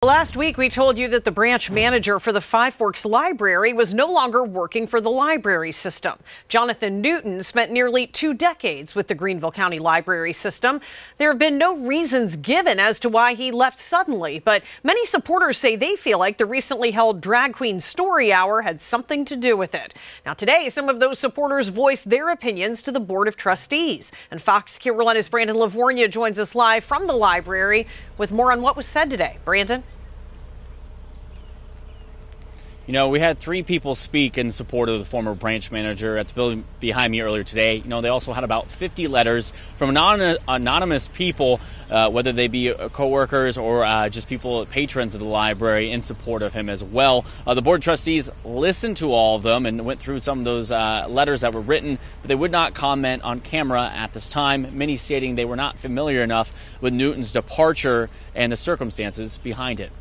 Last week, we told you that the branch manager for the Five Forks Library was no longer working for the library system. Jonathan Newton spent nearly 2 decades with the Greenville County Library System. There have been no reasons given as to why he left suddenly, but many supporters say they feel like the recently held Drag Queen Story Hour had something to do with it. Now, today, some of those supporters voiced their opinions to the Board of Trustees. And Fox Carolina's Brandon LaVorgna joins us live from the library with more on what was said today. Brandon? You know, we had 3 people speak in support of the former branch manager at the building behind me earlier today. You know, they also had about 50 letters from anonymous people, whether they be coworkers or just people, patrons of the library, in support of him as well. The Board of Trustees listened to all of them and went through some of those letters that were written, but they would not comment on camera at this time, many stating they were not familiar enough with Newton's departure and the circumstances behind it.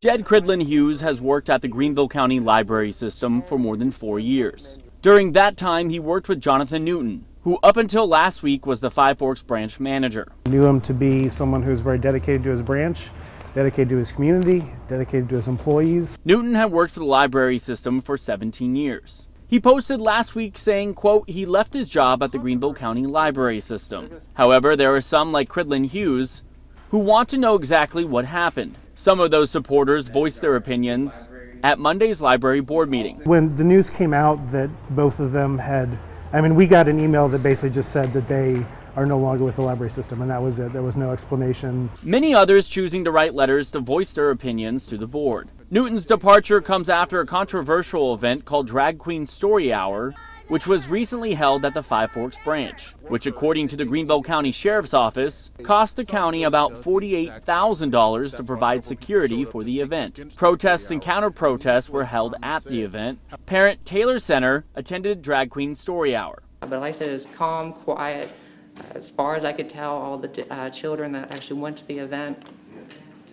Jed Cridlin Hughes has worked at the Greenville County Library System for more than 4 years. During that time, he worked with Jonathan Newton, who up until last week was the Five Forks branch manager. I knew him to be someone who's very dedicated to his branch, dedicated to his community, dedicated to his employees. Newton had worked for the library system for 17 years. He posted last week saying, quote, he left his job at the Greenville County Library System. However, there are some like Cridlin Hughes who want to know exactly what happened. Some of those supporters voiced their opinions at Monday's library board meeting. When the news came out that both of them had, we got an email that basically just said that they are no longer with the library system, and that was it. There was no explanation. Many others choosing to write letters to voice their opinions to the board. Newton's departure comes after a controversial event called Drag Queen Story Hour, which was recently held at the Five Forks branch, which according to the Greenville County Sheriff's Office, cost the county about $48,000 to provide security for the event. Protests and counter-protests were held at the event. Parent Taylor Center attended Drag Queen Story Hour. But like I said, it was calm, quiet. As far as I could tell, all the children that actually went to the event,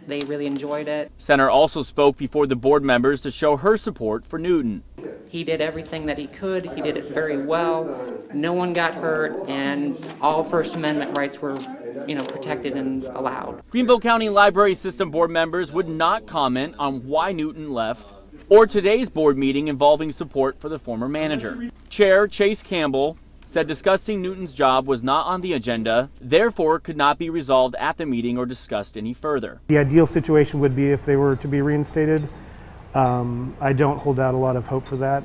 they really enjoyed it. Center also spoke before the board members to show her support for Newton. He did everything that he could. He did it very well. No one got hurt, and all First Amendment rights were, protected and allowed. Greenville County Library System board members would not comment on why Newton left or today's board meeting involving support for the former manager. Chair Chase Campbell said discussing Newton's job was not on the agenda, therefore could not be resolved at the meeting or discussed any further. The ideal situation would be if they were to be reinstated. I don't hold out a lot of hope for that.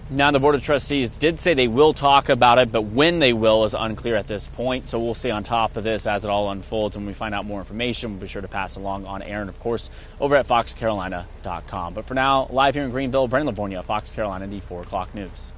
Now, the Board of Trustees did say they will talk about it, but when they will is unclear at this point. So we'll stay on top of this as it all unfolds. When we find out more information, we'll be sure to pass along on air and, of course, over at foxcarolina.com. But for now, live here in Greenville, Brandon LaVorgna, Fox Carolina, the 4 o'clock news.